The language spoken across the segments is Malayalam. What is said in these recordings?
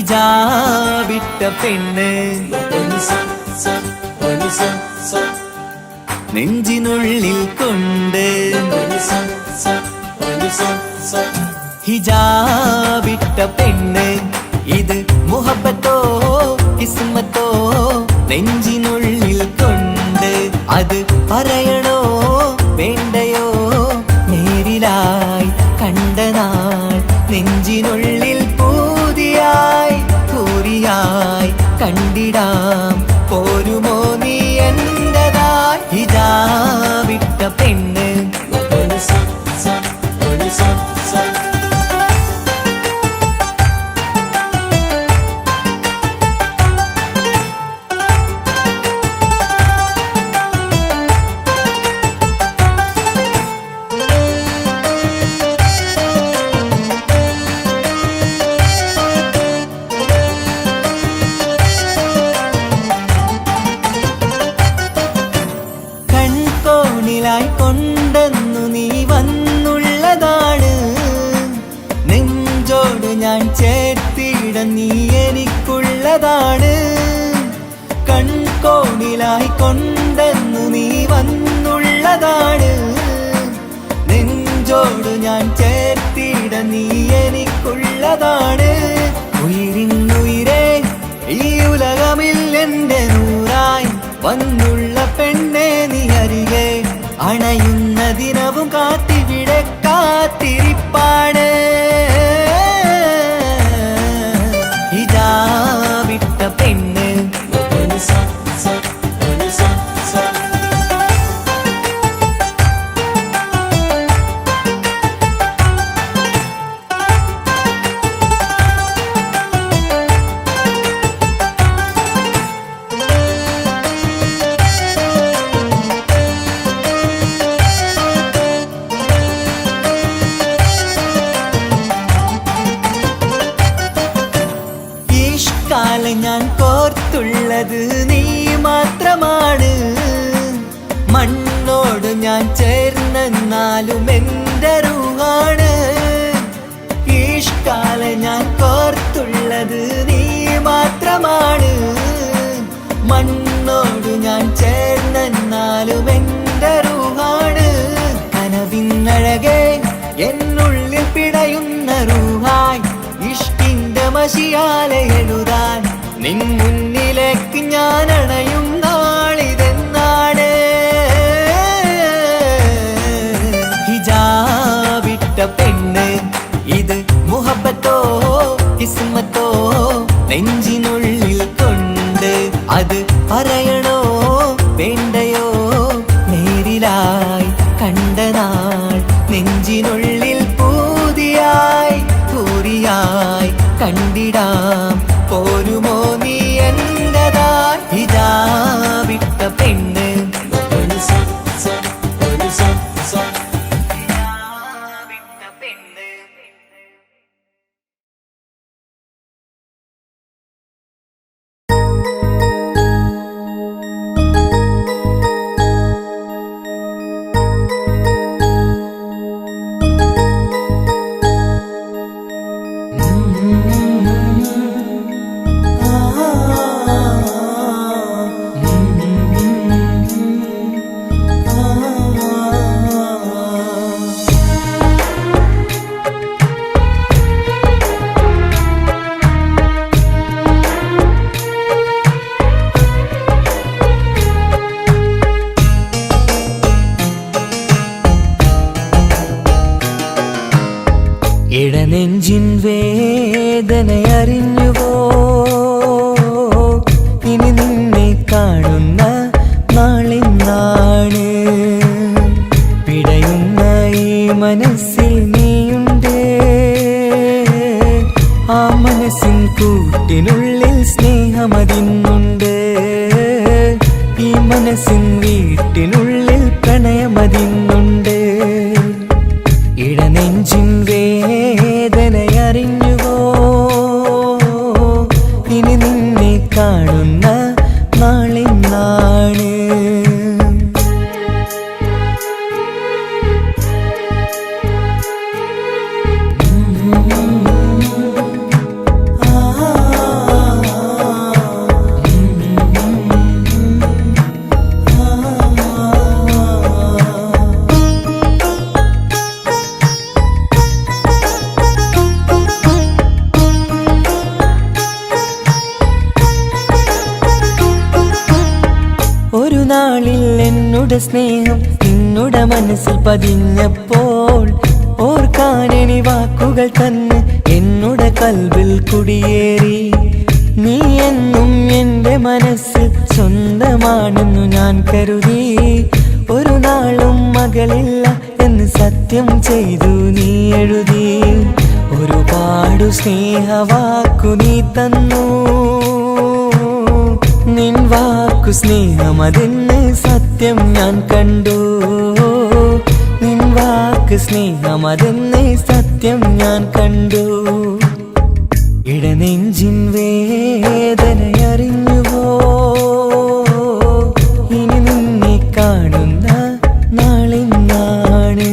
ഹിജാബിട്ട പെണ്ണ് നെഞ്ചിനുള്ളിൽ കൊണ്ട് ഹിജാബിട്ട പെണ്ണ് ഇത് മുഹബത്തോ കിസ്മത്തോ നെഞ്ചിനുള്ളിൽ കൊണ്ട് അത് പറയണോ വേണ്ടയോ നേരിലായി കണ്ട നാൾ നെഞ്ചിനുള്ളിൽ പൂതിയായി പൂരിയായി കണ്ടിടാം പോരുമോ നീ എന്റതായി ഹിജാബിട്ട പെണ്ണ് കൊണ്ടെന്നു നീ വന്നുള്ളതാണ് നെഞ്ചോട് ഞാൻ ചേർത്തിട നീ എനിക്കുള്ളതാണ് കൺകോണിലായി കൊണ്ടെന്നു നീ വന്നുള്ളതാണ് നെഞ്ചോട് ഞാൻ ചേർത്തിട നീ എനിക്കുള്ളതാണ് ഉയിരിന്നുയിരേ ഈ ഉലകമിൽ എന്റെ നൂറായി വന്നുള്ള പെണ്ണെ നീ അരികെ അണയുന്ന ദിനവും കാത്തിവിടെ കാത്തിരിപ്പാണ് ഹിജാബിട്ട പെണ്ണ് ഞാൻ കോർത്തുള്ളത് നീ മാത്രമാണ് മണ്ണോട് ഞാൻ ചേർന്നെന്നാലും എന്റെ റൂഹാണ് ഈഷ്കാല ഞാൻ കോർത്തുള്ളത് നീ മാത്രമാണ് മണ്ണോട് ഞാൻ ചേർന്നെന്നാലും എന്റെ റൂഹാണ് കനവിന്നഴകെ എന്നുള്ളിൽ പിടയുന്ന റൂഹായി ഇഷ്കിന്റെ മഷിയാലെ എഴുതാൻ നിൻ മുന്നിലേക്ക് ഞാൻ അണയും നാളിതെന്നാണ് ഹിജാബിട്ട പെണ്ണ് ഇത് മുഹബത്തോ കിസ്മത്തോ നെഞ്ചിനുള്ളിൽ കൊണ്ട് അത് പറയണോ വേണ്ടയോ നേരിലായി കണ്ട നാൾ നെഞ്ചിനുള്ളിൽ പൂതിയായി പൂരിയായി കണ്ടിടാം പോരുമോ നീ എന്റതായി ഹിജാബിട്ട പെണ്ണ് ഇടനെഞ്ചിൻ വേദനയറിഞ്ഞുവോ ഇനി നിന്നെ കാണുന്ന നാളിന്നാണ് പിടയുന്ന ഈ മനസ്സിൽ നീയുണ്ട് ആ മനസ്സിൻ കൂട്ടിനുള്ളിൽ സ്നേഹമതിന്നുണ്ട് ഈ മനസ്സിൻ വീട്ടിനുള്ളിൽ പ്രണയമതിന്നുണ്ട് ഇടനെഞ്ചിൻ വേദനയറിഞ്ഞുവോ ഇനി നിന്നെ കാണുന്ന നാളിന്നാണ് ആ നിന്നുടെ സ്നേഹം നിന്നുടെ മനസ്സിൽ പതിഞ്ഞപ്പോൾ ഓർക്കാനെനി വാക്കുകൾ തന്നെ എന്നുടെ കൽബിൽ കുടിയേറി. നീ എന്നും എന്റെ മനസ്സിൽ സ്വന്തമാണെന്നു ഞാൻ കരുതി. ഒരു നാളും മകളില്ല എന്ന് സത്യം ചെയ്തു നീ എഴുതി. ഒരുപാടു സ്നേഹവാക്കു നീ തന്നു. നിൻ വാക്കു സ്നേഹമതെന്ന് സത്യം ഞാൻ കണ്ടു. നിൻ വാക്ക് സ്നേഹമതെന്ന് സത്യം ഞാൻ കണ്ടു. ഇടനെഞ്ചിൻ വേദനയറിഞ്ഞുവോ? ഇനി നിന്നെ കാണുന്ന നാളിന്നാണ്.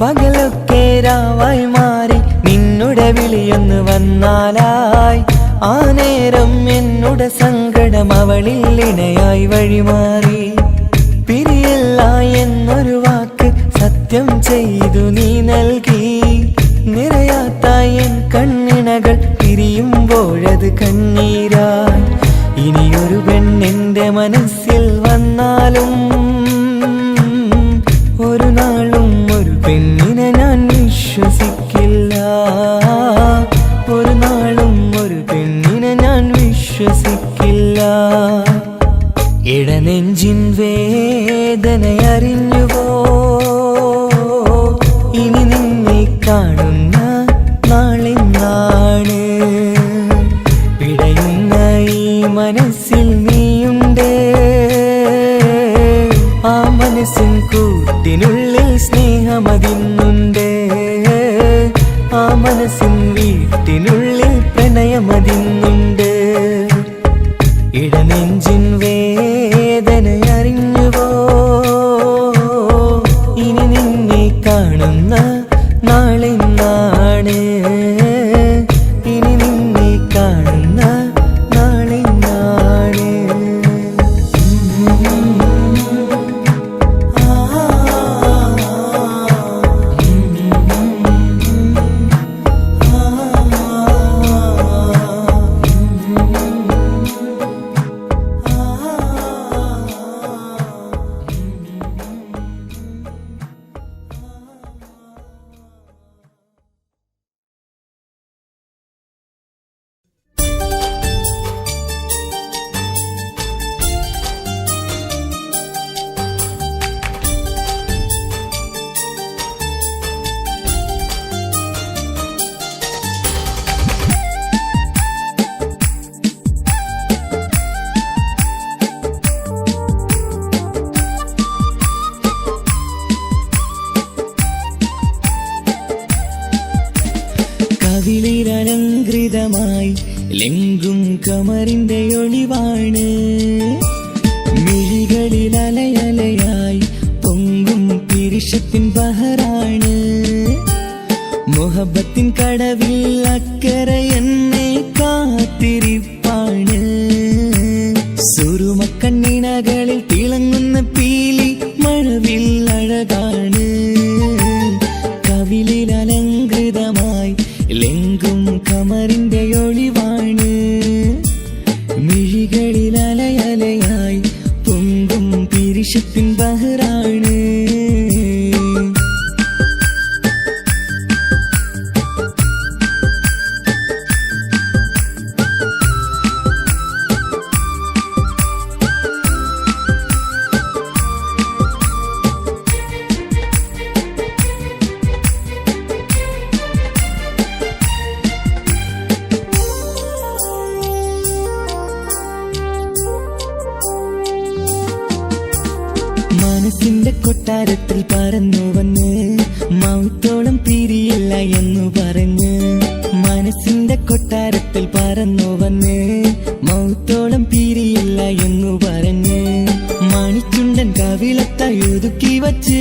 പകലൊക്കെ രാവായി മാറി നിന്നുടെ വിളിയൊന്ന് വന്നാലായി. ആ നേരം എന്നുടെ സങ്കടം അവളിൽ ഇണയായി വഴിമാറി. പിരിയില്ല എന്നൊരു വാക്ക് സത്യം ചെയ്തു നീ നൽകി. നിറയാത്ത എൻ കണ്ണിണകൾ പിരിയുമ്പോഴത് കണ്ണീരായി. ഇനിയൊരു പെണ്ണെന്റെ മനസ്സിൽ വന്നാലും ഒരു നാളും ഒരു പെണ്ണിനെ ഞാൻ വിശ്വസിക്കില്ല. ഒരു നാളും ഒരു പെണ്ണിനെ ഞാൻ വിശ്വസിക്കില്ല. ഇടനെഞ്ചിൻ വേദനയറിഞ്ഞുവോ? ഇനി നിന്നെ കാണുന്ന നാളിന്നാണ്. പിടയുന്ന ഈ മനസ്സിൽ നീയുണ്ട്. ആ മനസ്സിൻ കൂട്ടിനുള്ളിൽ സ്നേഹമതിന്നുണ്ട്. ആ മനസ്സിൻ വീട്ടിനുള്ളിൽ പ്രണയമതിന്നുണ്ട്. ഇടനെഞ്ചിൻ വേദനയറിഞ്ഞുവോ? ഇനി നിന്നെ കാണുന്ന നാളിന്നാണ്. ഇനി നിന്നെ കാണുന്ന നാളിന്നാണ്. കവിളിലലങ്കൃതമായി ലെങ്കും കമറിന്റെ ഒളിവാണ്. മിഴികളിൽ അലയലയായി പൊങ്കും പിരിശത്തിൻ ബഹറാണ്. മുഹബത്തിൻ കടവിൽ അക്കരെ എന്നെ കാത്തിരിപ്പാണ്. സുറുമക്കണ്ണിണകളിൽ തിളങ്ങുന്ന പീലി മഴവിൽ അഴകാണ്. കവിളിൽ അലങ്കൃതമായി ലെങ്കും കമറിന്റെ ഒളിവാണ്. മിഴികളിൽ അലയലയായി പൊങ്കും പിരിശത്തിൻ ബഹറാണ്. മനസ്സിന്റെ കൊട്ടാരത്തിൽ പറന്നു വന്ന് മൗത്തോളം പിരിയില്ല എന്നു പറഞ്ഞ്. മനസ്സിന്റെ കൊട്ടാരത്തിൽ പറന്നു വന്ന് മൗത്തോളം പിരിയില്ല എന്നു പറഞ്ഞ്. മണിച്ചുണ്ടൻ കവിളത്തായി ഒതുക്കി വച്ച്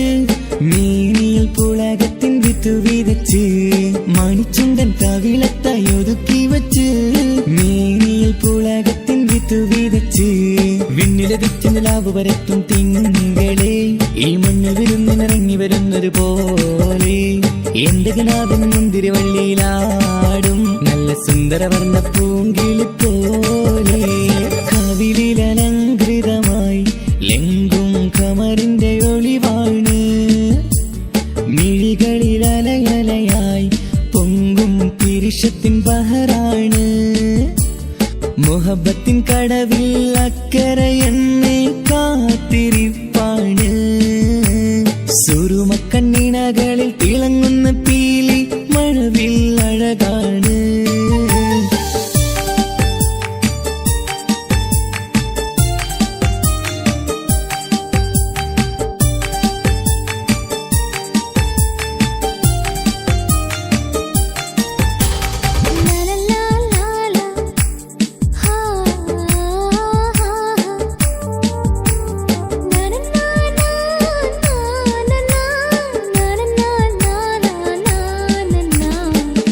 മേനിയിൽ പുളകത്തിൻ വിത്തു വിതച്ച് മണിച്ചുണ്ടൻ കവിളത്തായി ഒതുക്കി വച്ച് മേനിയിൽ പുളകത്തിൻ വിത്തു വിതച്ച് വിണ്ണിലതിച്ച് നിലാവ് വരത്തും തിങ്കളെ ഈ മണ്ണിൽ വിരുന്നിനിറങ്ങി വരുന്നത് പോലെ എന്റെ കിനാവിൻ മുന്തിരിവള്ളിയിലാടും നല്ല സുന്ദരവർണ്ണ പൂങ്കിളി പോലെ കവിളിലലങ്കൃതമായി ലെങ്കും കമറിന്റെ ഒളിവാണ് മിഴികളിലലയലയായി പൊങ്കും പിരിശത്തിൻ ബഹറാണ് മുഹബത്തിൻ കടവിൽ അക്കരെ എന്നെ കാത്തിരിപ്പാണ് സുറുമക്കണ്ണിണകളിൽ തിളങ്ങുന്ന പീലി മഴവിൽ അഴകാണ്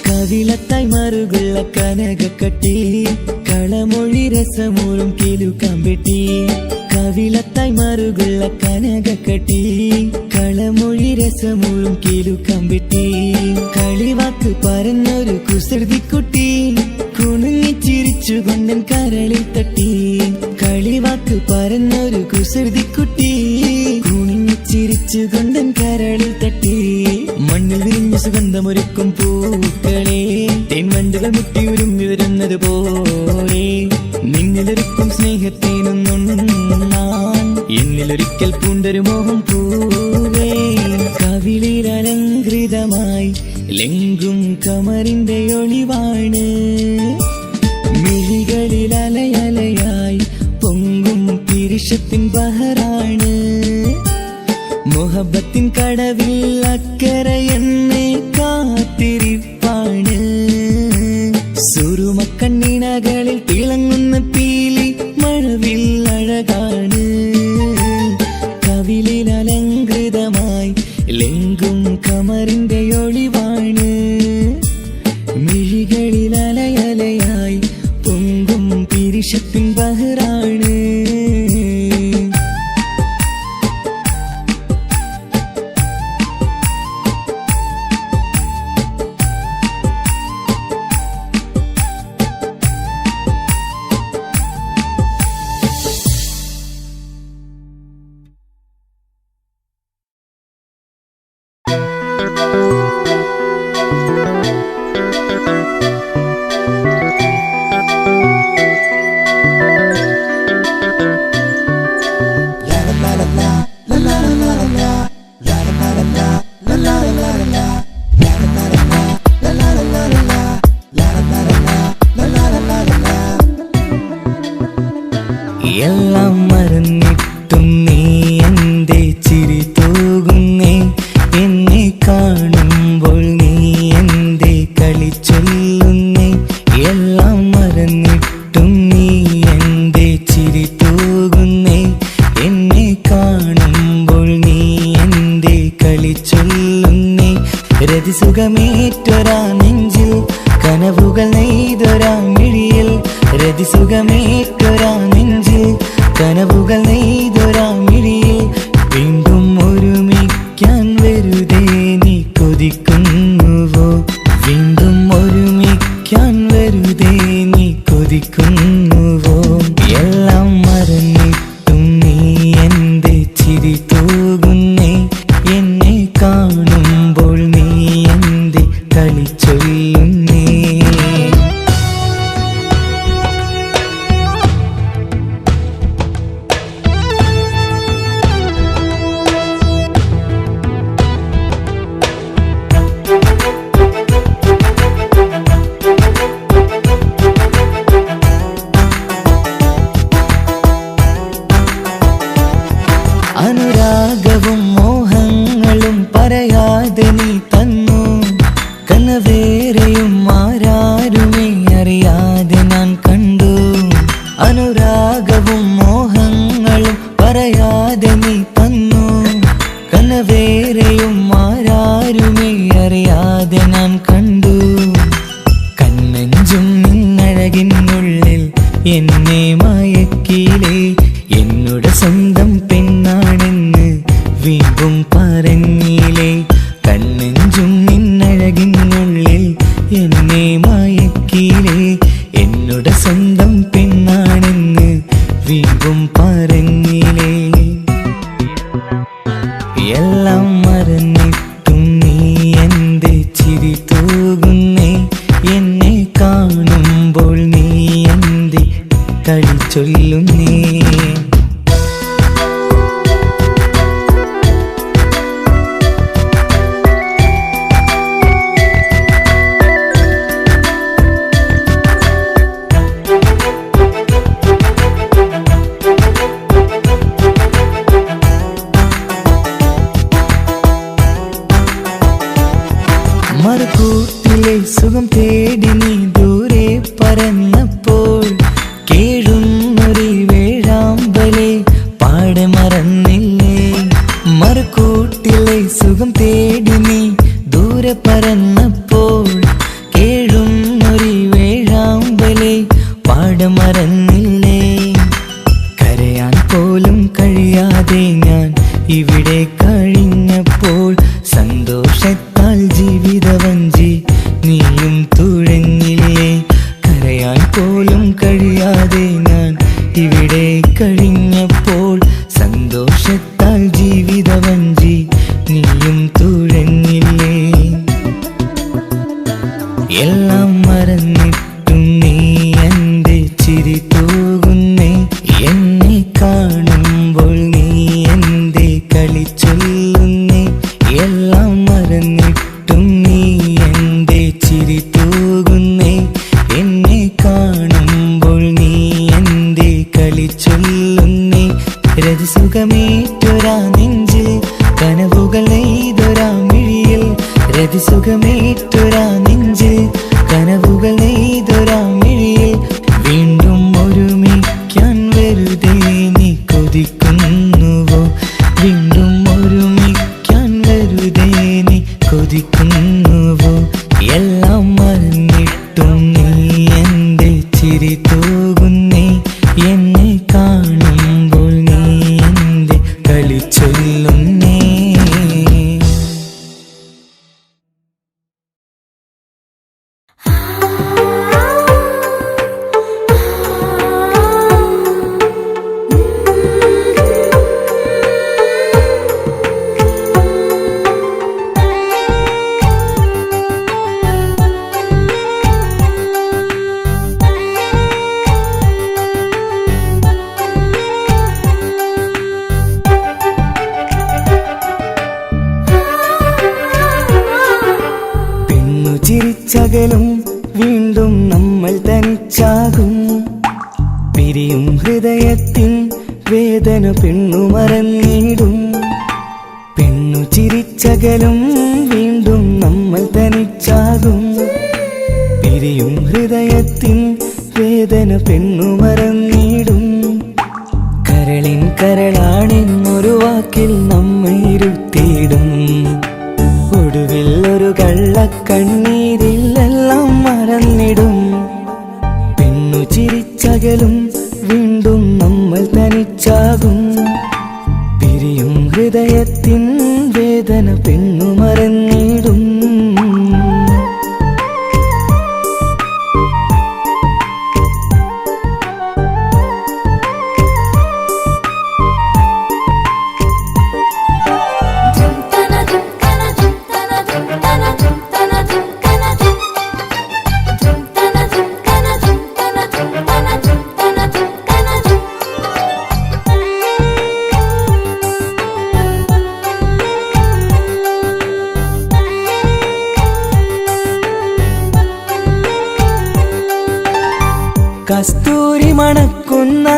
കവിളത്തായി മറുകുള്ള കനകക്കട്ടി കളമൊഴി രസമൂറും കിലുക്കാമ്പെട്ടി കവിളത്തായി മറുകുള്ള കനകക്കട്ടി കളമൊഴി രസമൂറും കിലുക്കാമ്പെട്ടി കളിവാക്ക് പറഞ്ഞൊരു കുസൃതിക്കുട്ടി കുണുങ്ങിച്ചിരിച്ചു കൊണ്ടൻ കരളിൽ തട്ടി കളിവാക്ക് പറഞ്ഞൊരു കുസൃതിക്കുട്ടി കുണുങ്ങിച്ചിരിച്ചു കൊണ്ടൻ കരളിൽ തട്ടി മണ്ണിൽ വിരിഞ്ഞ സുഗന്ധമൊരുക്കും പൂക്കളെ തേൻവണ്ടുകൾ മുട്ടിയുരുമ്പി വരുന്നത് പോലെ നിന്നിലൊരുക്കും സ്നേഹത്തേനൊന്നുണ്ണാൻ എന്നിലൊരിക്കൽ പൂണ്ടൊരു മോഹം പൂവേ കവിളിൽ അലങ്കൃതമായി ലെങ്കും കമറിന്റെ ഒളിവാണ് മിഴികളിൽ അലയലയായി പൊങ്കും പിരിശത്തിൻ ബഹറാണ് മുഹബത്തിൻ കടവിൽ അക്കരെ എന്നെ കാത്തിരിപ്പാണ് സുറുമക്കണ്ണിണകളിൽ തിളങ്ങുന്ന പീലി മഴവിൽ അഴകാണ് കവിളിൽ അലങ്കൃതമായി ലെങ്കും കമറിന്റെ ഒളിവാണ് മിഴികളിൽ അലയലയായി പൊങ്കും പിരിശത്തിൻ ബഹറാണ് എല്ലാം മറന്നിട്ടും നീ എന്റെ ചിരി തൂകുന്നേ എന്നെ കാണുമ്പോൾ നീ എന്റെ കളി ചൊല്ലുന്നേ എല്ലാം മറന്നിട്ടും നീ എന്റെ ചിരി തൂകുന്നേ എന്നെ കാണുമ്പോൾ നീ എന്റെ കളി ചൊല്ലുന്നേ രതിസുഖമേറ്റൊരാ നെഞ്ചിൽ കനവുകൾ നെയ്തൊരാ മിഴിയിൽ രതിസുഖമേറ്റൊരാ നെഞ്ചിൽ കനവുകൾ നെയ്തൊരാ മിഴിയിൽ വീണ്ടും ഒരുമിക്കാൻ വെറുതെ നീ കൊതിക്കുന്നുവോ വീണ്ടും ഒരുമിക്കാൻ വെറുതെ നീ കൊതിക്കുന്നുവോ എല്ലാം മറന്നിട്ടും നീ എന്റെ ചിരി തൂകുന്നേ എന്നെ കാണുമ്പോൾ നീ എന്റെ കളി ചൊല്ലുന്നേ അനുരാഗവും മോഹങ്ങളും പറയാതെ നീ തന്നു കനവേറെയും ആരാരുമേ അറിയാതെ ഞാൻ കണ്ടു അനുരാഗവും മോഹങ്ങളും പറയാതെ നീ തന്നു നിന്നഴകിനുള്ളിൽ എന്നെ മയക്കിയിലേ. എന്നോട് സ്വന്തം പെണ്ണാണെന്ന് വീണ്ടും പറഞ്ഞില്ലേ. കണ്ണെഞ്ചും നിന്നഴകിനുള്ളിൽ എന്നെ മയക്കിയിലേ. എന്നോട് സ്വന്തം പെണ്ണാണെന്ന് വീണ്ടും പറഞ്ഞില്ലേ. എല്ലാം മറന്നിട്ടും നീ എന്റെ ചിരി തൂകുന്നേ. എന്നെ കാണുമ്പോൾ നീ എന്റെ കളി ചൊല്ലുന്നേ. മറുകൂട്ടിലെ സുഖം തേടി നീ ദൂരെ പറന്നപ്പോൾ കേഴുന്നൊരു വേഴാമ്പലെ പാടെ മറന്നില്ലേ. മറുകൂട്ടിലെ സുഖം തേടി നീ ദൂരെ പറന്നപ്പോൾ കേഴുന്നൊരു വേഴാമ്പലെ പാടെ മറന്നില്ലേ. കരയാൻ പോലും കഴിയാതെ ഞാൻ ഇവിടെ കഴിഞ്ഞപ്പോൾ സന്തോഷത്താൽ ജീവിതവഞ്ചി നീയും തുഴഞ്ഞില്ലേ. കരയാൻ പോലും കഴിയാതെ ഞാൻ ഇവിടെ കഴിഞ്ഞപ്പോൾ സന്തോഷത്താൽ ജീവിതവഞ്ചി നീയും തുഴഞ്ഞില്ലേ. എല്ലാം മറന്നിട്ടും നീ എന്റെ ചിരി തൂകുന്നേ. എന്നെ കാണുമ്പോൾ നീ എന്റെ കളി ചൊല്ലുന്നേ. എല്ലാം മറന്നിട്ടും നീ എന്റെ ചിരി തൂകുന്നേ. എന്നെ കാണുമ്പോൾ നീ എന്റെ കളി ചൊല്ലുന്നേ. രതിസുഖമേറ്റൊരാ നെഞ്ചിൽ കനവുകൾ നെയ്തൊരാ മിഴിയിൽ. രതിസുഖമേറ്റൊരാ നെഞ്ചിൽ കനവുകൾ നെയ്തൊരാ മിഴിയിൽ. വീണ്ടും ഒരുമിക്കാൻ വെറുതെ നീ കൊതിക്കുന്നുവോ. വീണ്ടും ഒരുമിക്കാൻ വെറുതെ നീ കൊതിക്കുന്നുവോ. എല്ലാം മറന്നിട്ടും നീ എന്റെ ചിരി തൂകുന്നേ. എന്നെ കാണുമ്പോൾ നീ എന്റെ കളി ചൊല്ലുന്നേ. ചിരിച്ചകലും വീണ്ടും നമ്മൾ തനിച്ചാകും. പിരിയും ഹൃദയത്തിൻ വേദന പെണ്ണു മറന്നിടും. പെണ്ണു ചിരിച്ചകലും വീണ്ടും നമ്മൾ തനിച്ചാകും. പിരിയും ഹൃദയത്തിൻ വേദന പെണ്ണു മറന്നിടും. കരളിൻ കരളാണെന്നൊരു വാക്കിൽ നമ്മെ ഇരുത്തിയിടും. ഒടുവിൽ ഒരു കള്ളക്കണ്ണീരിലെല്ലാം മറന്നിടും. പെണ്ണു ചിരിച്ചകലും വീണ്ടും നമ്മൾ തനിച്ചാകും. പിരിയും ഹൃദയത്തിൻ വേദന പെണ്ണു മറന്നിടും. കസ്തൂരി മണക്കുന്ന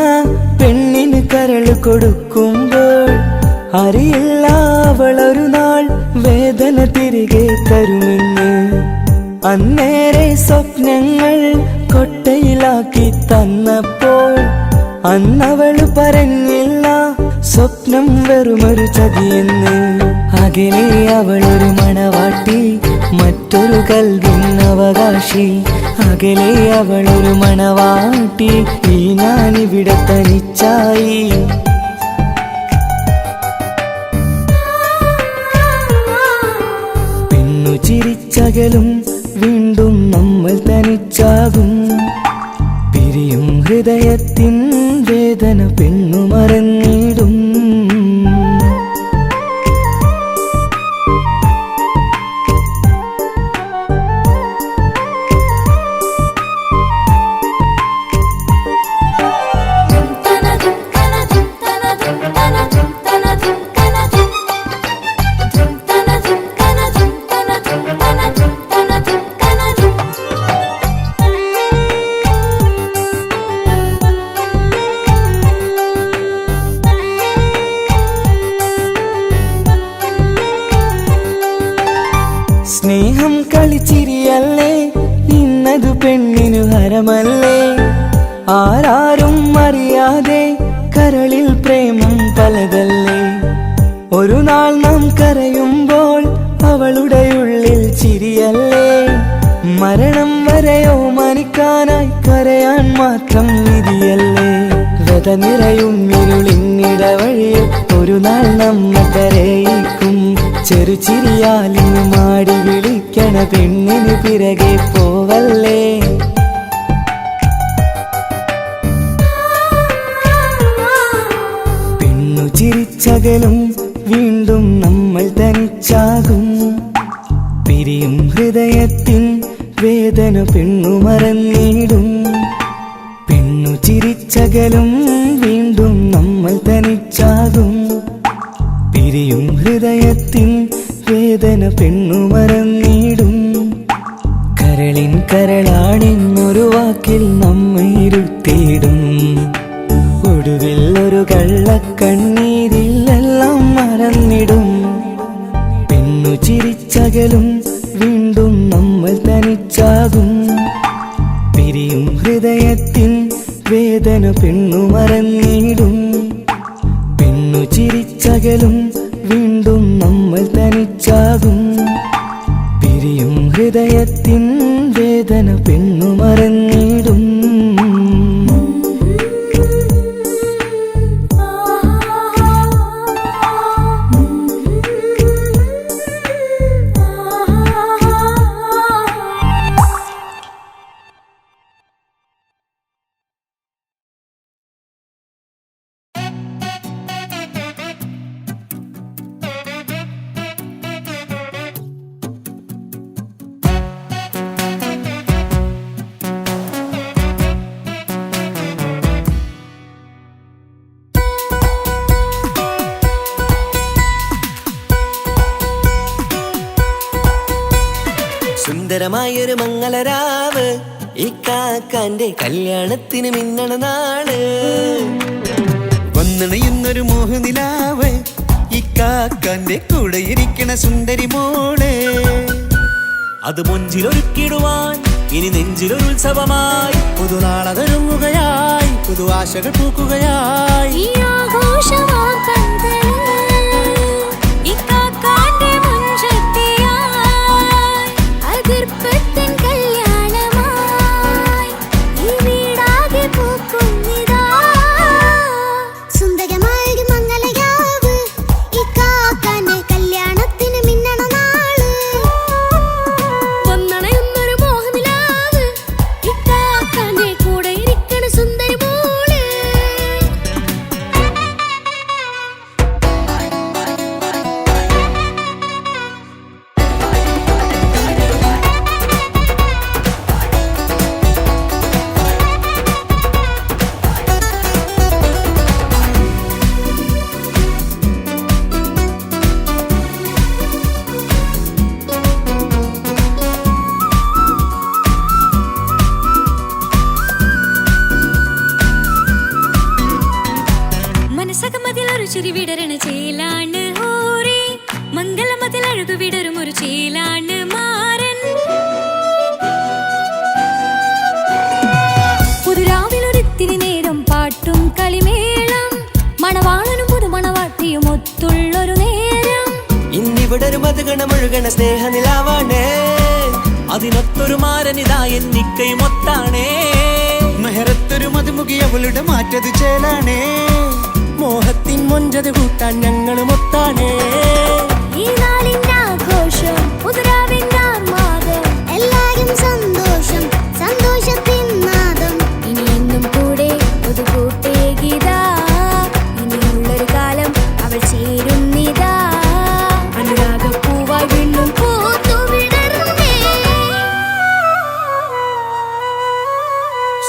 പെണ്ണിന് കരൾ കൊടുക്കുമ്പോൾ അറിയില്ല അവളൊരു നാൾ വേദന തിരികെ തരുമെന്ന്. അന്നേരെ സ്വപ്നങ്ങൾ കൊട്ടയിലാക്കി തന്നപ്പോൾ അന്നവള് പറഞ്ഞില്ല സ്വപ്നം വെറുമൊരു ചതിയെന്ന്. അകലെ അവളൊരു മണവാട്ടി, മറ്റൊരു കൽവിൻ അവകാശി. അകലെ അവളൊരു മണവാട്ടി, ഈ ഞാനിവിടെ തനിച്ചായി. പെണ്ണു ചിരിച്ചകലും വീണ്ടും നമ്മൾ തനിച്ചാകും. പിരിയും ഹൃദയത്തിൻ വേദന പെണ്ണു മറന്നിടും. സ്നേഹം കളിച്ചിരിയല്ലേ, ഇന്നതു പെണ്ണിനു ഹരമല്ലേ. ആരാരും അറിയാതെ കരളിൽ പ്രേമം പലതല്ലേ. ഒരു നാൾ നാം കരയുമ്പോൾ അവളുടെ ഉള്ളിൽ ചിരിയല്ലേ. മരണം വരെയോ മനിക്കാനായി കരയാൻ മാത്രം വിധിയല്ലേ. വ്യത നിറയും ഇരുളിന്നിടവഴിയിൽ ഒരു നാൾ നമ്മ കരയിക്കും. ചെറുചിരിയാലിന് മാടി വിളിക്കണ പെണ്ണിന് പിറകെ പോവല്ലേ. പെണ്ണു ചിരിച്ചകലും വീണ്ടും നമ്മൾ തനിച്ചാകും. പിരിയും ഹൃദയത്തിൻ വേദന പെണ്ണു മറന്നിടും. പെണ്ണു ചിരിച്ചകലും വീണ്ടും നമ്മൾ തനിച്ചാകും. പിരിയും ഹൃദയത്തിൻ വേദന പെണ്ണു മറന്നിടും. കരളിൻ കരളാണെന്നൊരു വാക്കിൽ നമ്മെ ഇരുത്തിയിടും. ഒടുവിൽ ഒരു കള്ളക്കണ്ണീരിൽ എല്ലാം മറന്നിടും. പെണ്ണു ചിരിച്ചകലും വീണ്ടും നമ്മൾ തനിച്ചാകും. പിരിയും ഹൃദയത്തിൻ വേദന പെണ്ണു മറന്നിടും. പെണ്ണു ചിരിച്ചകലും വീണ്ടും നമ്മൾ തനിച്ചാകും. പിരിയും ഹൃദയത്തിൻ വേദന പെണ്ണു മറന്നിടും. സുന്ദരമായൊരു മംഗളരാവ്, ഈ കാക്കാന്റെ കല്യാണത്തിന് മിന്നണ നാള്. വന്നണയുന്നൊരു മോഹനിലാവ്, ഈ കാക്കാന്റെ കൂടെ ഇരിക്കണ സുന്ദരി മോള്. അത് മുഞ്ചിലൊരുക്കിടുവാൻ ഇനി നെഞ്ചിലൊരു ഉത്സവമായി. പുതുനാളതൊരുങ്ങുകയായി, പുതു ആശകൾ പൂക്കുകയായി. ചിരിവിടരണ ചേലാണ് ഹോറി, മംഗളമതിൽ അഴകു വിടരും ഒരു ചേലാണ് മാരൻ. പുതുരാവിലൊരിത്തിരി നേരം പാട്ടും കളിമേളം, മണവാളനും പുതുമണവാട്ടിയും ഒത്തുള്ളൊരു നേരം. വിടരണ സ്നേഹനിലാവാണേ അതിനൊത്തൊരു മാരനിതാ എന്നിക്കയുമൊത്താണേ മെഹറത്തൊരു മധുമുഖി അവളുടെ മാറ്റത് ചേലാണേ മോഹത്തിൻ മൊഞ്ചത് കൂട്ടാൻ ഞങ്ങളും ഒത്താണേ ഈ നാളിന്റെ ആഘോഷം പുതുരാവിന്റെ ആർമാദം എല്ലാരും സന്തോഷം സന്തോഷത്തിൻ നാദം ഇനി എന്നും കൂടെ പുതുകൂട്ടേ ഗീതാ ഇനിയുള്ളൊരു കാലം അവൾ ചേരുന്നിതാ അനുരാഗപ്പൂവായി വീണ്ടും പൂത്തുവിടരുന്നേ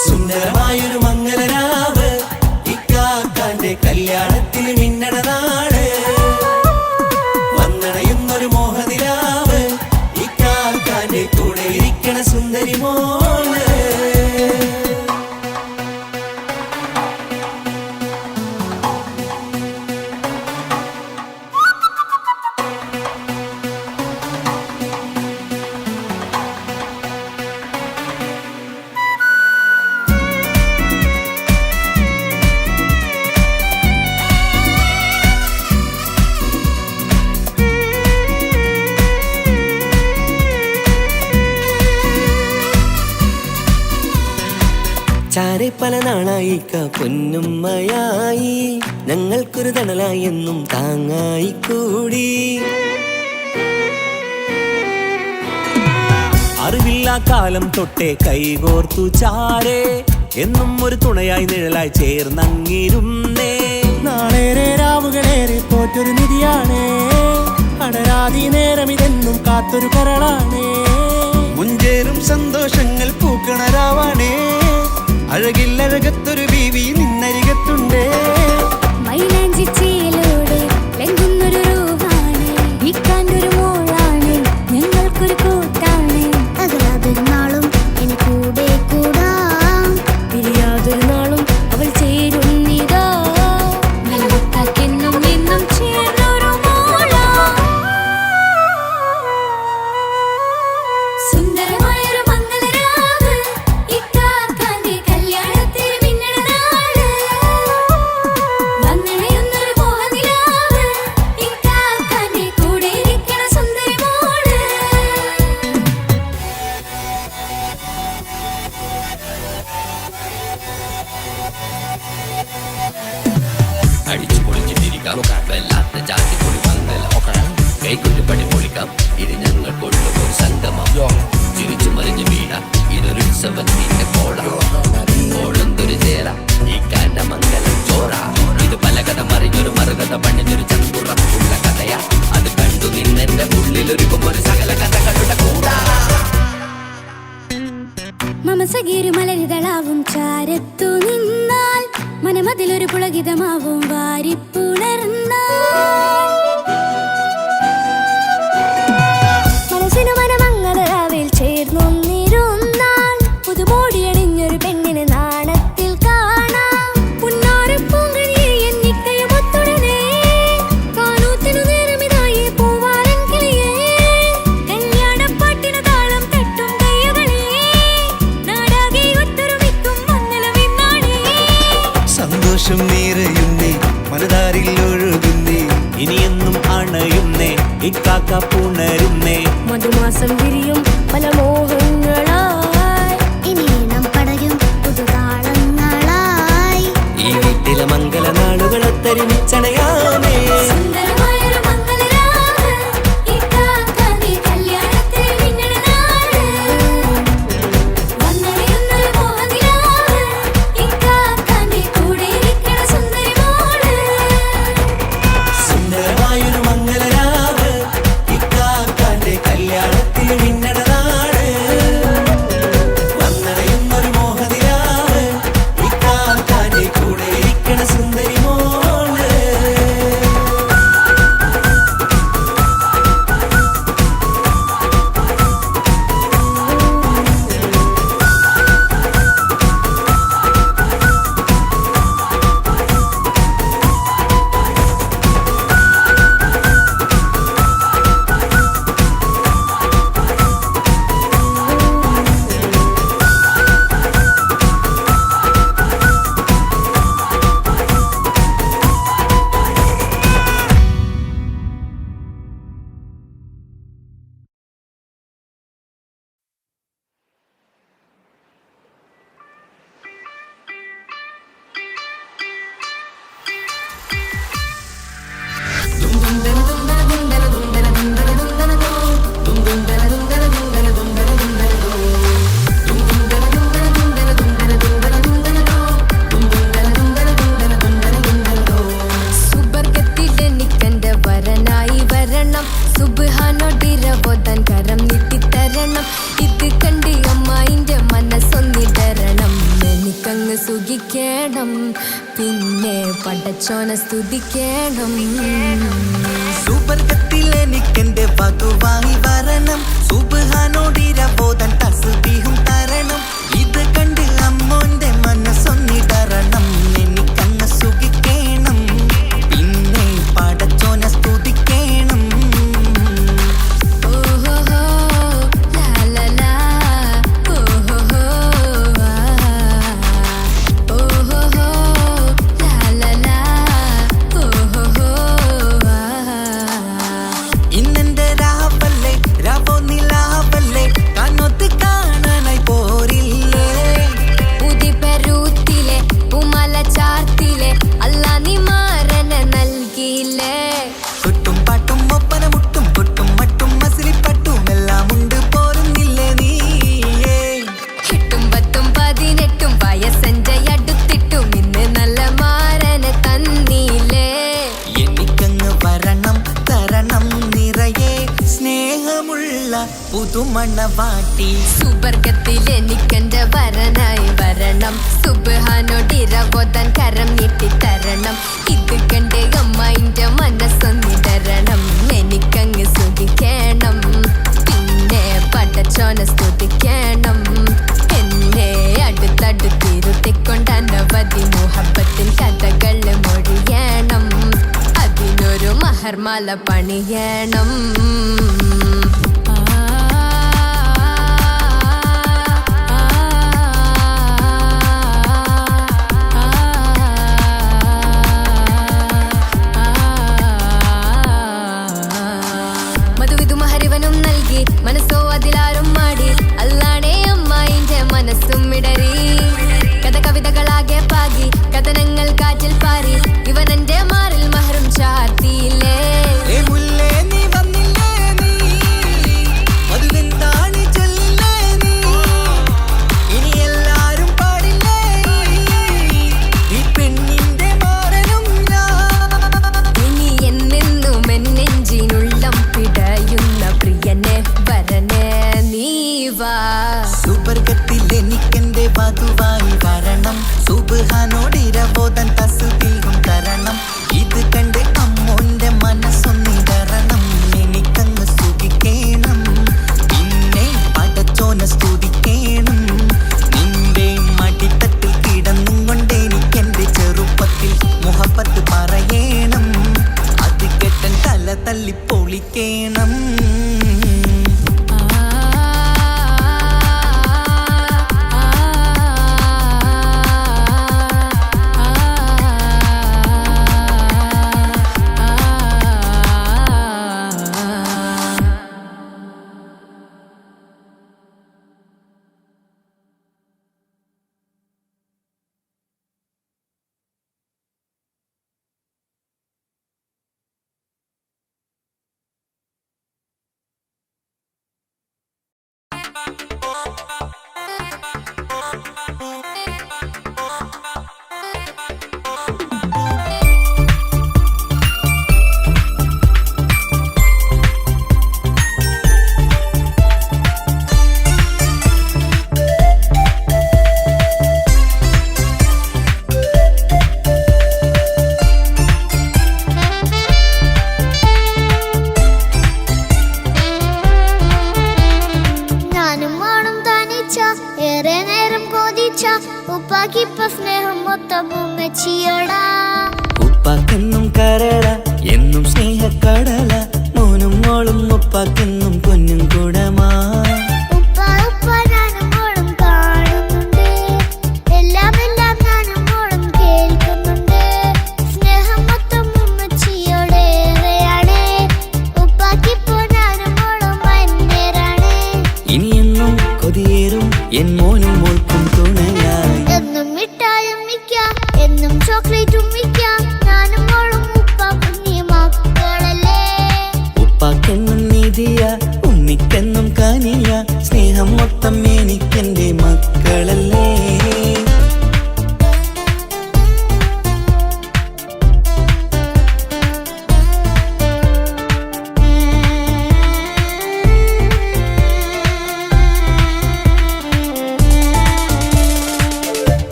സുന്ദരമായൊരു മംഗലരാവ് ഇക്കാക്കാന്റെ കല്യാണത്തിന് മിന്നണ നാട് വന്നണയുന്നൊരു മോഹനിലാവ് ഇക്കാക്കാന്റെ കൂടെ ഇരിക്കണ സുന്ദരി മോള് ചാരെ പല നാളായിക്ക പൊന്നുമ്മയായി ഞങ്ങൾക്കൊരു തണലായി എന്നും താങ്ങായി കൂടി അറിവില്ലാ കാലം തൊട്ടേ കൈകോർത്തു ചാരേ എന്നും ഒരു തുണയായി നിഴലായി ചേർന്നങ്ങിരുന്നേ നാളേറെ രാവുകളേറെ പോറ്റൊരു നിധിയാണേ അടരാതി നേരം ഇതെന്നും കാത്തൊരു കരളാണേ മുഞ്ചേറും സന്തോഷങ്ങൾ പൂക്കണരാവാണേ അഴകില്ലഴകത്തൊരു ബീവി നിന്നരികത്തുണ്ടേ മൈലാഞ്ചി ചേലോടെ ലംഘുന്നൊരു രൂപാണ് ഇക്കാണ്ടൊരു മോളാണ് ഞങ്ങൾക്കൊരു കൂട്ടാണ് അകലാതൊരു നാളും ഇനി കൂടെ കൂടാം പിരിയാതൊരു നാളും അവൾ ചേരുന്നിതാ നൽകത്താക്കെന്നും എന്നും ചേർന്നൊരു മോളാ സുന്ദരമായൊരു മംഗലരാവ് ഇക്കാക്കാന്റെ കല്യാണത്തിന് മിന്നണ നാട് വന്നണയുന്നൊരു മോഹനിലാവ് ഇക്കാക്കാന്റെ കൂടെ ഇരിക്കണ സുന്ദരി മോള് അടിച്ചു പൊളിച്ചിട്ടിരിക്കാം വല്ലാത്ത ജാതി പൊളി മംഗലം കൈകൊണ്ടു പടി പൊളിക്കാം ഇത് ഞങ്ങൾ കൊള്ളും ഒരു സംഗമം ചിരിച്ചു മറിഞ്ഞു വീഴാം ഇതൊരു ഉത്സവത്തിന്റെ കോളന്തൊരു ചേര ഈ കാറ്റ മംഗലം ചോറ ഇത് പല കഥ മറിഞ്ഞൊരു മറുകഥ പണിഞ്ഞൊരു ചങ്കുറപ്പുള്ള കഥയാ അത് കണ്ടു നിന്നെന്റെ ഉള്ളിലൊരുക്കും ഒരു സകല കഥകളുടെ കൂടാ മമസഗീരു മലരിതളാവും ചാരത്തു നിന്നാൽ മനമതിലൊരു പുളകിതമാവും വാരിപ്പുണർന്നാൽ മനസ്സിനു മനമംഗളരാവിൽ ചേർന്നൊന്നിരുന്നാൽ പുതുമോടിയണിഞ്ഞൊരു പെണ്ണിനെ നാണത്തിൽ കാണാം പുന്നാരപ്പൂങ്കനിയെ എന്നിക്കയുമൊത്തുടനെ കാനൂത്തിനു നേരമിതായി പൂവാലൻ കിളിയേ കല്യാണപ്പാട്ടിനു താളം തട്ടും കയ്യുകളേ നാടാകെ ഒത്തൊരുമിക്കും മംഗലമെന്നാണേ സന്തോഷം നിറയുന്നേ മനതാരിൽ ഒഴുകുന്നേ ഇനിയെന്നും അണയുന്നേ ഇക്കാക്ക പുണരുന്നേ മധുമാസം വിരിയും പല മോഹങ്ങളായി ഇനി നാം പടരും പുതുതാളങ്ങളായി ഈ വീട്ടിലെ മംഗല നാളുകളെ തരിമിച്ചണയാമേ സുന്ദരമായൊരു മംഗലരാവ് ഇക്കാക്കാന്റെ കല്യാണത്തിന് മിന്നണ നാട് വന്നണയുന്നൊരു മോഹനിലാവ് ഇക്കാക്കാന്റെ കൂടെ ഇരിക്കണ സുന്ദരി മോള് സുന്ദരമായൊരു മംഗലരാവ് ഇക്കാക്കാന്റെ കല്യാണത്തിന് മിന്നണ നാട് വന്നണയുന്നൊരു മോഹനിലാവ് ഇക്കാക്കാന്റെ കൂടെ ഇരിക്കണ സുന്ദരി മോള് സുഖിക്കണം പിന്നെ പടച്ചോനെ സ്തുതിക്കണം സുവർഗത്തിൽ എനിക്കെന്റെ വധുവായി വരണം സുബ്ഹാനോടിരബോധൻ തസ്ബീഹും തരണം ഇത് കണ്ട് അമ്മോന്റെ മനസ്സൊന്നിടറണം എനിക്കങ്ങ് സുഖിക്കണം പിന്നെ പടച്ചോനെ സ്തുതിക്കണം ഓഹോഹോ ലാലലാ ഓഹോഹോ ഓഹോഹോ ലാലലാ ഓഹോഹോ ഇന്നെന്റെ രാവല്ലേ രാവോ നിലാവല്ലേ കണ്ണൊത്ത് കാണാനായി പോരില്ലേ ഉദിപെരൂത്തിലെ ഉമല ചാർത്തിലെ അല്ലാ നീ മാരനെ നൽകിയില്ലേ ചുട്ടും പാട്ടും ഒപ്പന മുട്ടും പൊട്ടും മട്ടും മസിലിപ്പട്ടും എല്ലാം ഉണ്ട് പോരുന്നില്ലേ നീയേ 8 10 18 വയസ്സെന്റെ അടുത്തിട്ടും ഇന്ന് നല്ല മാരനെ തന്നീലേ എനിക്കങ്ങ് വരണം തരണം നിറയെ സ്നേഹമുള്ള പുതുമണവാട്ടി സുവർഗത്തിൽ എനിക്കെന്റെ വരനായി വരണം സുബ്ഹാനോടിരബോധൻ കരം നീട്ടിത്തരണം ഇത് കണ്ട് അമ്മയിന്റെ മനസ്സൊന്നിടരണം എനിക്കങ്ങ് സുഖിക്കണം പിന്നെ പടച്ചോനെ സ്തുതിക്കണം എന്നെ അടുത്തടുത്തിരുത്തിക്കൊണ്ട് അനവധി മുഹബത്തിൻ കഥകൾ മൊഴിയണം അതിനൊരു മഹർമാല പണിയണം മധുവിധു മഹരിവനും നൽകി മനസ്സോ അതിലാരും മാടി അല്ലാണേ അമ്മായിന്റെ മനസ്സും ഇടറി കഥ കവിതകളാകെ പാകി കഥനങ്ങൾ കാറ്റിൽ പാറി ഇവനെന്റെ മാറിൽ മഹറും ചാർത്തിയില്ലേ ഏ മുല്ലേ നീ വന്നില്ലേ നീ മധുവെന്താണ് ചൊല്ലില്ലേ നീ ഇനി എല്ലാരും പാടില്ലേ ഈ പെണ്ണിന്റെ മാറനും ഞാൻ ഇനി എന്നെന്നും എന്നെഞ്ചിനുള്ളം പിടയുന്ന പ്രിയനെ വരനെ നീ വാ സുവർഗത്തിൽ എനിക്കെന്റെ വധുവായി വരണം സുബ്ഹാനോടിരബോധൻ തസ്ബീഹും തരണം ഇത് കണ്ട് അമ്മോന്റെ മനസ്സൊന്നിടറണം എനിക്കങ്ങ് സുഖിക്കണം പിന്നെ പടച്ചോനെ സ്തുതിക്കണം നിന്റെ മടിത്തട്ടിൽ കിടന്നും കൊണ്ട് എനിക്കെന്റെ ചെറുപ്പത്തിൽ മുഹബത്ത് പറയണം അത് കെട്ടൻ തല തല്ലി പൊളിക്കണം ഉപ്പാക്കിപ്പ സ്നേഹം മൊത്തം ഉമ്മച്ചിയോടാ ഉപ്പാക്കെന്നും കരള എന്നും സ്നേഹക്കടല മോനും മോളും ഉപ്പാക്കെന്നും പൊന്നും കൂടമാ ഉപ്പ ഉപ്പ ഞാനും മോളും കാണുന്നുണ്ട് എല്ലാം എല്ലാം ഞാനും മോളും കേൾക്കുന്നുണ്ട് സ്നേഹം മൊത്തം ഉമ്മച്ചിയോടേറെയാണ് ഉപ്പാക്കിപ്പോ ഞാനും മോളും അന്യരാണ് ഇനിയെന്നും കൊതിയേറും എൻ മോനും മോൾക്കും തുണയായി എന്നും മിഠായും മിക്കാം എന്നും ചോക്ലേറ്റും മിക്കാം ഞാനും മോളും ഉപ്പ കുഞ്ഞി മക്കളല്ലേ ഉപ്പാക്കെന്നും നിധിയ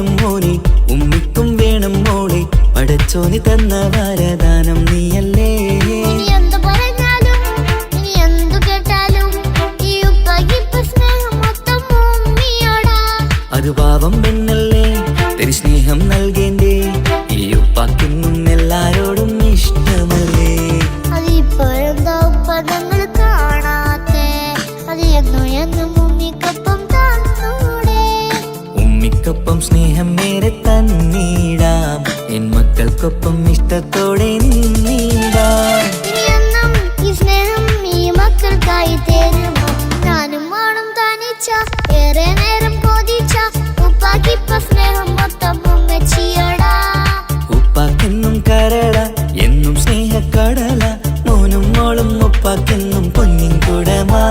വേണം മോനെ, ഉമ്മിക്കും വേണം മോളെ, പടച്ചോന് തന്ന വരദാനം നീയല്ലേ. ഇനി എന്തു പറഞ്ഞാലും ഇനി എന്തു കേട്ടാലും ഈ ഉപ്പാക്കിപ്പ സ്നേഹം മൊത്തം ഉമ്മിയോടാ. അത് പാവം പെണ്ണല്ലേ തരി സ്നേഹം നൽകേണ്ടേ, ഈ ഉപ്പാക്കിന്നും എല്ലാരോടും ഇഷ്ടമല്ലേ. അതിപ്പോഴെന്താ ഉപ്പ ഞങ്ങൾ കാണാത്തെ, അത് എന്നും എന്നും ഉമ്മിക്കൊപ്പം തന്നൂടെ. ഉമ്മിക്കൊപ്പം സ്നേഹം മേരെ തന്നീടാം, എൻ മക്കൾക്കൊപ്പം ഇഷ്ടത്തോടെ നിന്നീടാം. ഇനിയെന്നും ഈ സ്നേഹം ഈ മക്കൾക്കായി തരുമോ? ഞാനും വേണം തനിച്ച ഏറെ നേരം കൊതിച്ച ഉപ്പാക്കിപ്പ സ്നേഹം മൊത്തം ഉമ്മച്ചിയോടാ. ഉപ്പാക്കെന്നും കരള എന്നും സ്നേഹക്കടല, മോനും മോളും ഉപ്പാക്കെന്നും പൊന്നിൻ കുടമാ.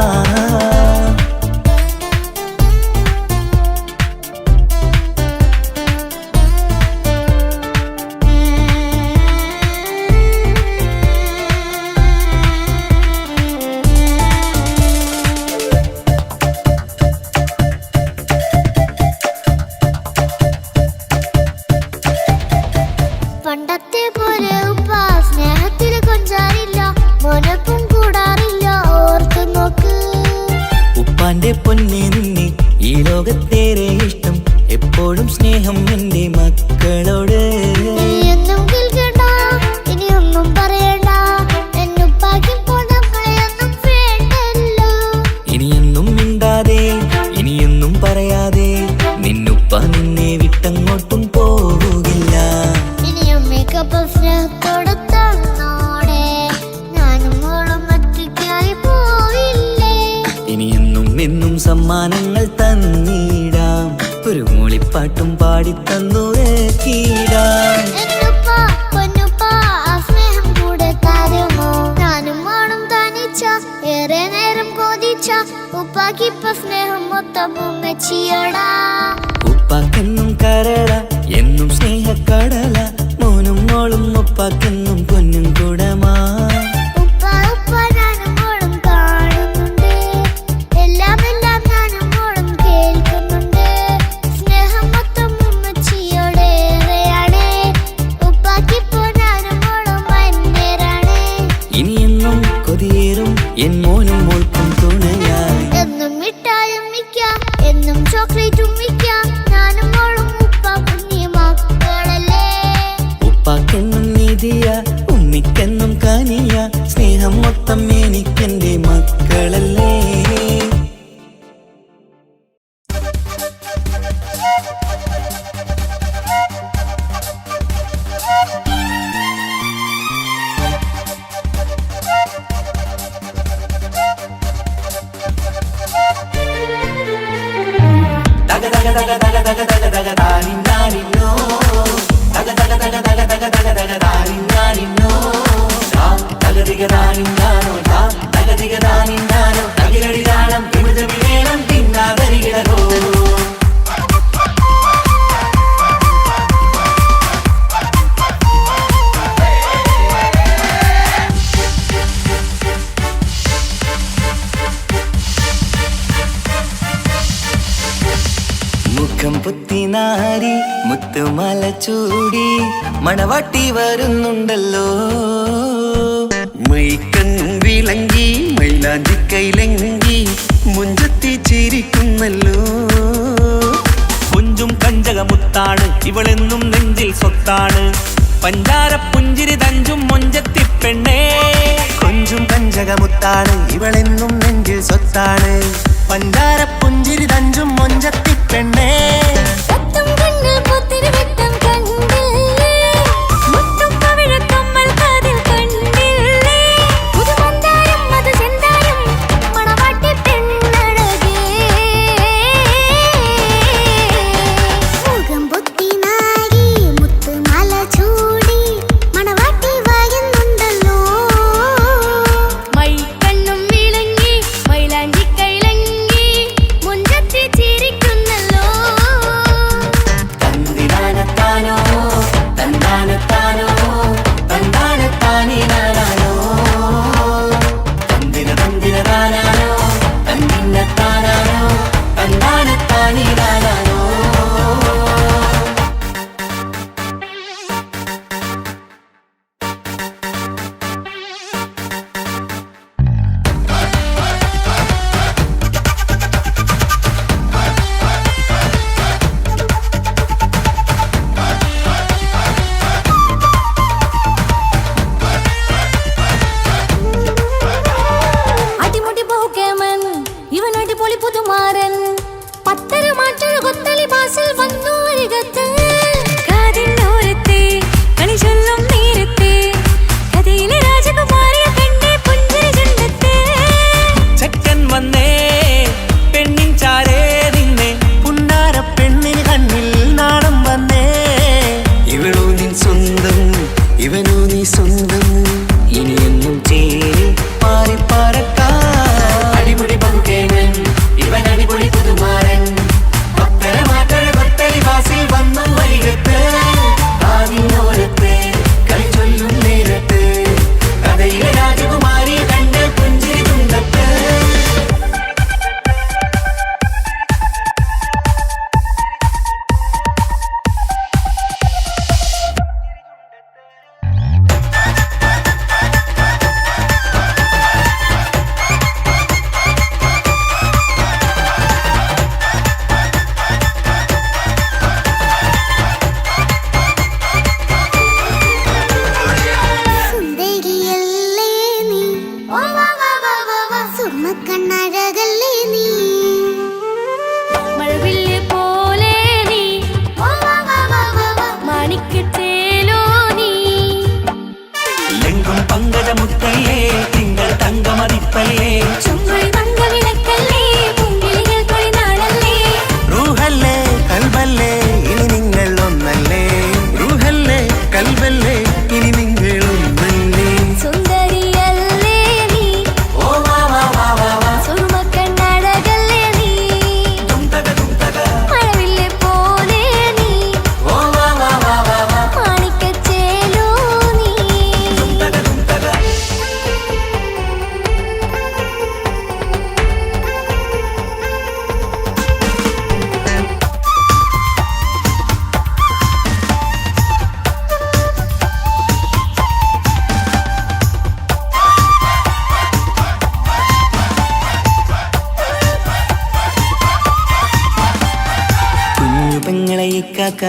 പണ്ടത്തെ പോലെ ഉപ്പ സ്നേഹത്തിൽ കൊഞ്ചാറില്ല, മോനൊപ്പം കൂടാറില്ല, ഓർത്തു നോക്ക്. ഉപ്പാന്റെ പൊന്നെ നിന്നെ ഈ ലോകത്തേറെ ഇഷ്ടം, എപ്പോഴും സ്നേഹം എന്റെ മക്കളോട്. എന്നും കേൾക്കണ്ട ഇനിയൊന്നും പറയണ്ട, എന്നുപ്പാക്കിപ്പോ നമ്മളെയൊന്നും വേണ്ടല്ലോ. ഇനിയൊന്നും മിണ്ടാതെ ഇനിയൊന്നും പറയാതെ നിന്നുപ്പ നിന്നെ വിട്ടങ്ങോട്ടും പോവുകില്ല. ഇനിയും മികപ്പം സ്നേഹത്തോടെ തന്നോടെ, ഞാനും മോളും ഒറ്റയ്ക്കായി പോയില്ലേ. ഇനിയെന്നും എന്നും സമ്മാനങ്ങൾ തന്നീടാം, ഒരു മൂളിപ്പാട്ടും പാടിത്തന്നുറക്കിടാം. എന്നുപ്പ പൊന്നുപ്പ ആ സ്നേഹം കൂടെ തരുമോ? ഞാനും മോളും തനിച്ച ഏറെ നേരം കൊതിച്ച ഉപ്പാക്കിപ്പ സ്നേഹം മൊത്തം ഉമ്മച്ചിയോടാ. ഉപ്പാക്കെന്നും കരള എന്നും സ്നേഹക്കടല, മോനും മോളും ഉപ്പാക്കെന്നും പൊന്നും കുടമാ. ഉപ്പ ഉപ്പ ഞാനും മോളും കാണുന്നുണ്ട്, എല്ലാം എല്ലാം ഞാനും മോളും കേൾക്കുന്നുണ്ട്. സ്നേഹം മൊത്തം ഉമ്മച്ചിയോടേറെയാണ്, ഉപ്പാക്കിപ്പോ ഞാനും മോളും അന്യരാണ്. ഇനിയെന്നും കൊതിയേറും എൻ മോനും മോൾക്കും തുണയായി. എന്നും മിഠായും മിക്കാം, എന്നും ചോക്ലേറ്റും മിക്കാം, ഞാനും മോളും ഉപ്പ കുഞ്ഞി മക്കളല്ലേ. ഉപ്പാക്കെന്നും നിധിയ ഉമ്മിക്കെന്നും കനിയ, സ്നേഹം മൊത്തം എനിക്കെന്റെ മക്കളല്ലേ. ദഗ ദഗ ദഗ ദഗ ദഗ ദഗ ദഗ ദാരിന്നാരിന്നോ, ദഗ ദഗ ദഗ ദഗ ദഗ ദഗ ദഗ ദാരിന്നാരിന്നോ, ദഗ ദിഗ ദാരിന്നാനോ, ദഗ ദിഗ ദാരിന്നാനോ, ദഗിരടി ദാനം ഇമിതമി വേണം തിന്നാതരികിടോ. മുഖം പുത്തിനാരി മുത്തുമല ചൂടി മണവാട്ടി വരുന്നുണ്ടല്ലോ. മൈക്കണ്ണും വിളങ്ങി മൈലാഞ്ചി കൈലങ്കി മുഞ്ചത്തി ചിരിക്കുന്നല്ലോ. കുഞ്ചും കഞ്ചകമുത്താണ് ഇവളെന്നും നെഞ്ചിൽ സ്വത്താണ്, പഞ്ചാര പുഞ്ചിരി തഞ്ചും മൊഞ്ചത്തി പെണ്ണേ. കൊഞ്ചും കഞ്ചകമുത്താണ് ഇവളെന്നും നെഞ്ചിൽ സ്വത്താണ്, പഞ്ചാര പുഞ്ചിരി തഞ്ചും മൊഞ്ചത്തി പെണ്ണേ. പത്തും കണ്ണിൽ പുത്തിരി വെട്ടം കണ്ടില്ലേ, മുത്തും പവിഴക്കമ്മൽ കാതിൽ കണ്ടില്ലേ, പുതുമന്ദാരം മധുചന്ദാരം മണവാട്ടി പെണ്ണഴകേ. മുഖം പൊത്തിനാരി മുത്തുമാല ചൂടി മണവാട്ടി വരുന്നുണ്ടല്ലോ. മൈക്കണ്ണും വിളങ്ങി മൈലാഞ്ചി കൈലങ്ങി മുഞ്ചത്തി ചിരിക്കുന്നല്ലോ.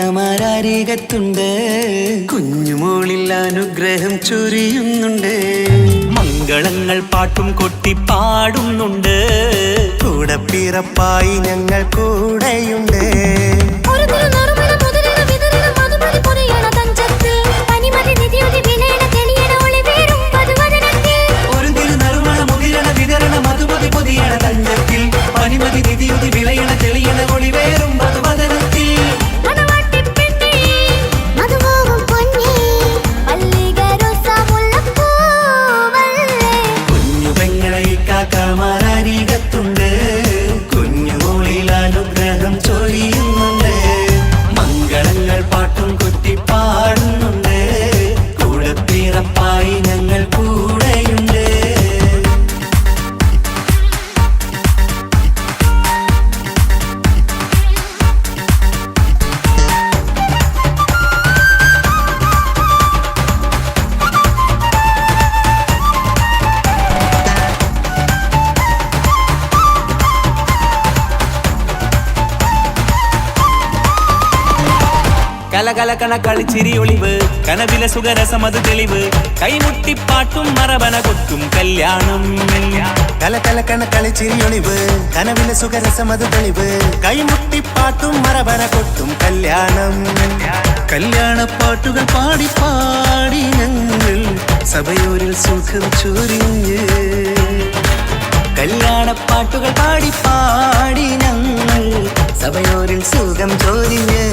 കാക്കമാരരികത്തുണ്ട് കുഞ്ഞുമോളിൽ അനുഗ്രഹം ചൊരിയുന്നുണ്ട് മംഗളങ്ങൾ പാട്ടും കൊട്ടി പാടുന്നുണ്ട് കൂടെ പിറപ്പായി ഞങ്ങൾ കൂടെയുണ്ട് ഒരു തിരുനറുമണ മുതലിട വിതറിട മധുമതി പൊതിയണ തഞ്ചത്തിൽ പനിമതി നിധിയുതി വിലയണ തെളിയണ ഒളിവേറും പതുവദനത്തിൽ ഒരു തിരുനറുമണ മുതിരണ വിതരണ മധുമതി പൊതിയണ തഞ്ചത്തിൽ പനിമതി നിധിയുതി വിളയണ തെളിയണ ഒളിവേറും മധുവദനത്തിൽ മണവാട്ടിപ്പെണ്ണേ മധുമോഹം പൊന്നേ മല്ലിക റോസ മുല്ലപ്പൂവല്ലേ കുഞ്ഞു പെങ്ങളെ കാക്കമാരരികത്തുണ്ട് കുഞ്ഞുമോളിൽ അനുഗ്രഹം ചൊരിയുന്നുണ്ട് മംഗളങ്ങൾ പാട്ടും കൊട്ടി പാടുന്നുണ്ട് കൂടെ പിറപ്പായി ഞങ്ങൾ കൂടെയുണ്ട് കലകലകണ കളിച്ചിരി ഒളിവ് കനവില സുഖരസമത് തെളിവ് കൈമുട്ടിപ്പാട്ടും മറവന കൊട്ടും കല്യാണം കലകലക്കണ കളിച്ചിരിയൊളിവ് കനവിലെ സുഖരസമത് തെളിവ് കൈമുട്ടിപ്പാട്ടും മറവന കൊട്ടും കല്യാണം കല്യാണപ്പാട്ടുകൾ പാടി പാടി ഞങ്ങൾ സഭയോരിൽ സുഖം ചൊരിഞ്ഞ് കല്യാണപ്പാട്ടുകൾ പാടി പാടി ഞങ്ങൾ സഭയോരിൽ സുഖം ചൊരിഞ്ഞ്